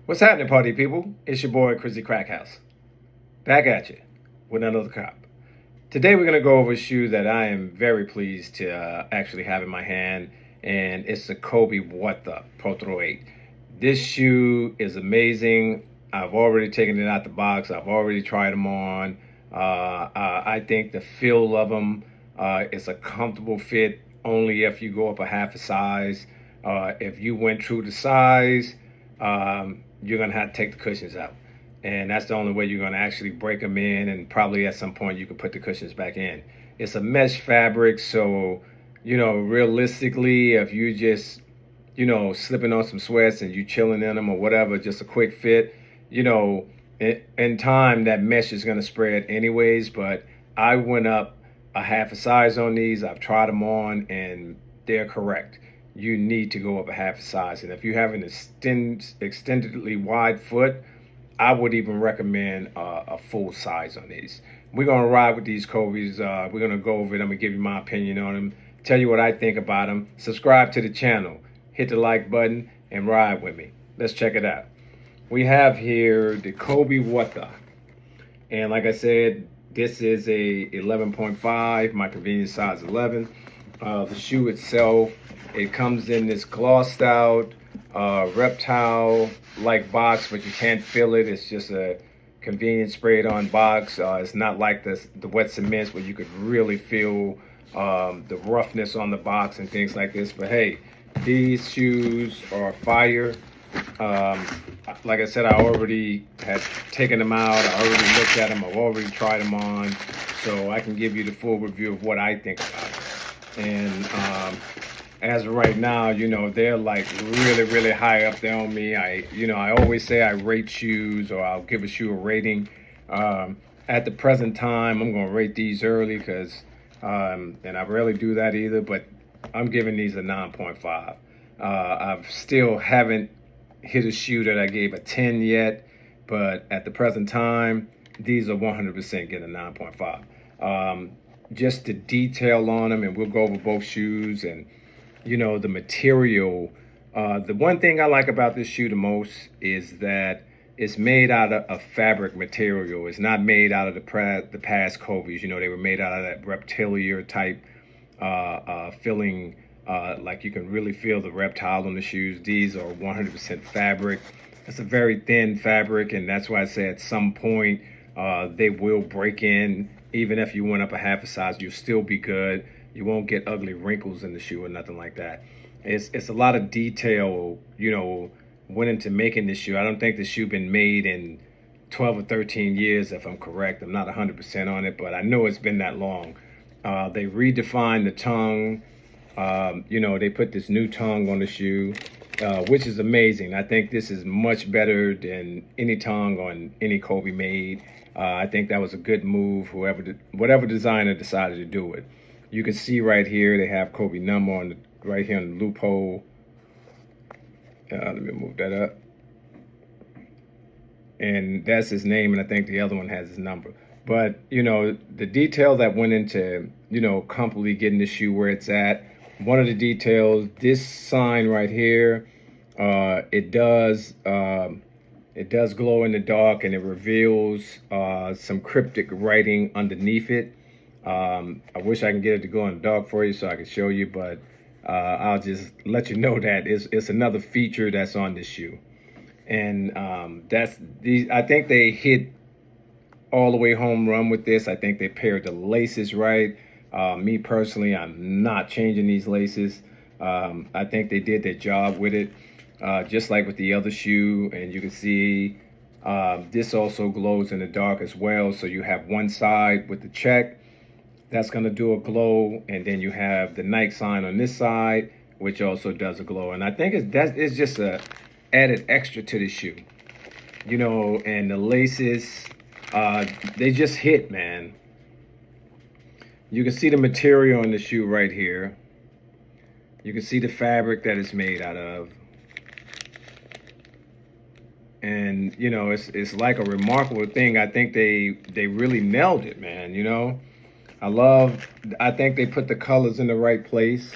What's happening, party people? It's your boy, Chrissy Crackhouse. Back at you with another cop. Today, we're going to go over a shoe that I am very pleased to actually have in my hand, and it's the Kobe PROTRO 8. This shoe is amazing. I've already taken it out the box. I've already tried them on. I think the feel of them is a comfortable fit only if you go up a half a size. If you went true to size, you're going to have to take the cushions out. And that's the only way you're going to actually break them in, and probably at some point you can put the cushions back in. It's a mesh fabric, so, realistically, if you just, slipping on some sweats and you chilling in them or whatever, just a quick fit, in time that mesh is going to spread anyways. But I went up a half a size on these. I've tried them on, and they're correct. You need to go up a half a size. And if you have an extendedly wide foot, I would even recommend a full size on these. We're going to ride with these Kobe's. We're going to go over it. I'm going to give you my opinion on them, tell you what I think about them. Subscribe to the channel, hit the like button, and ride with me. Let's check it out. We have here the Kobe PROTRO. And like I said, this is a 11.5, my convenience size 11. The shoe itself, it comes in this glossed out reptile like box, but you can't feel it. It's just a convenient sprayed on box. It's not like the wet cements where you could really feel the roughness on the box and things like this. But hey, these shoes are fire. Like I said, I already had taken them out. I already looked at them. I've already tried them on, so I can give you the full review of what I think about them. And as of right now, they're like really high up there on me. I always say I rate shoes, or I'll give a shoe a rating. At the present time, I'm going to rate these early because, and I rarely do that either, but I'm giving these a 9.5. I've still haven't hit a shoe that I gave a 10 yet, but at the present time, these are 100% getting a 9.5. Just the detail on them, and we'll go over both shoes, and the material. The one thing I like about this shoe the most is that it's made out of a fabric material. It's not made out of the past Kobe's. They were made out of that reptilian type feeling. Like you can really feel the reptile on the shoes. These are 100% fabric. It's a very thin fabric, and that's why I say at some point they will break in. Even if you went up a half a size, you'll still be good. You won't get ugly wrinkles in the shoe or nothing like that. It's a lot of detail, went into making this shoe. I don't think the shoe been made in 12 or 13 years, if I'm correct. I'm not 100% on it, but I know it's been that long. They redefined the tongue. They put this new tongue on the shoe, which is amazing. I think this is much better than any tongue on any Kobe made. I think that was a good move, whatever designer decided to do it. You can see right here, they have Kobe number on right here on the loophole. Let me move that up. And that's his name, and I think the other one has his number. But, the detail that went into, comfortably getting the shoe where it's at. One of the details, this sign right here, it does glow in the dark, and it reveals some cryptic writing underneath it. I wish I can get it to go in the dark for you so I can show you, but I'll just let you know that it's another feature that's on this shoe. And I think they hit all the way home run with this. I think they paired the laces right. Me personally, I'm not changing these laces. I think they did their job with it. Just like with the other shoe, and you can see this also glows in the dark as well. So you have one side with the check that's going to do a glow, and then you have the Nike sign on this side, which also does a glow. And I think it's just a added extra to the shoe, and the laces, they just hit, man. You can see the material on the shoe right here. You can see the fabric that it's made out of. And, it's like a remarkable thing. I think they really nailed it, man, I think they put the colors in the right place.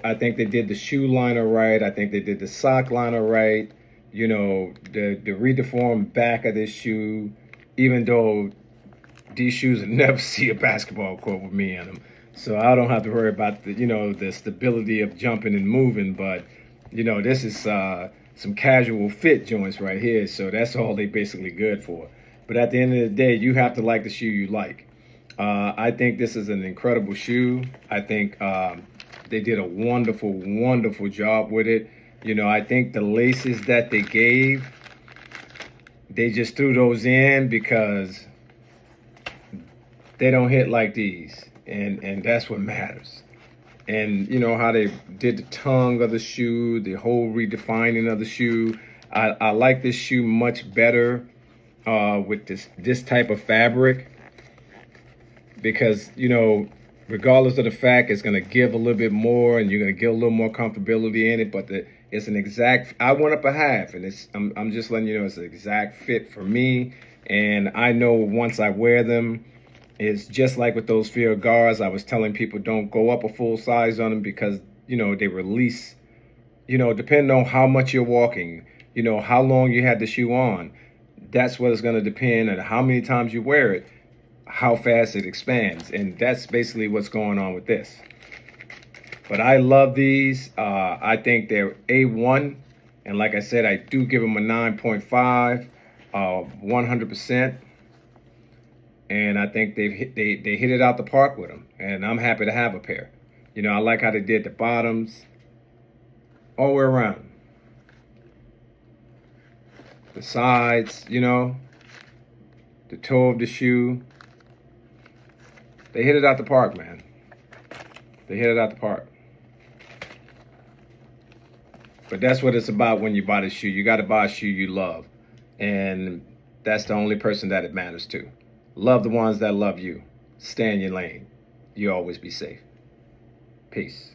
I think they did the shoe liner right. I think they did the sock liner right. You know, the redeformed back of this shoe, even though these shoes will never see a basketball court with me in them. So I don't have to worry about the stability of jumping and moving. But, this is some casual fit joints right here. So that's all they basically good for. But at the end of the day, you have to like the shoe you like. I think this is an incredible shoe. I think they did a wonderful, wonderful job with it. I think the laces that they gave, they just threw those in because they don't hit like these. And that's what matters. And how they did the tongue of the shoe, the whole redefining of the shoe. I like this shoe much better with this type of fabric because, regardless of the fact, it's going to give a little bit more and you're going to get a little more comfortability in it. But it's an exact, I went up a half and I'm just letting you know it's an exact fit for me. And I know once I wear them, it's just like with those Fear Guards. I was telling people don't go up a full size on them because, they release, depending on how much you're walking, how long you had the shoe on. That's what it's going to depend on how many times you wear it, how fast it expands. And that's basically what's going on with this. But I love these. I think they're A1. And like I said, I do give them a 9.5, 100%. And I think they hit it out the park with them. And I'm happy to have a pair. I like how they did the bottoms all the way around. The sides, the toe of the shoe. They hit it out the park, man. They hit it out the park. But that's what it's about when you buy the shoe. You got to buy a shoe you love. And that's the only person that it matters to. Love the ones that love you. Stay in your lane. You always be safe. Peace.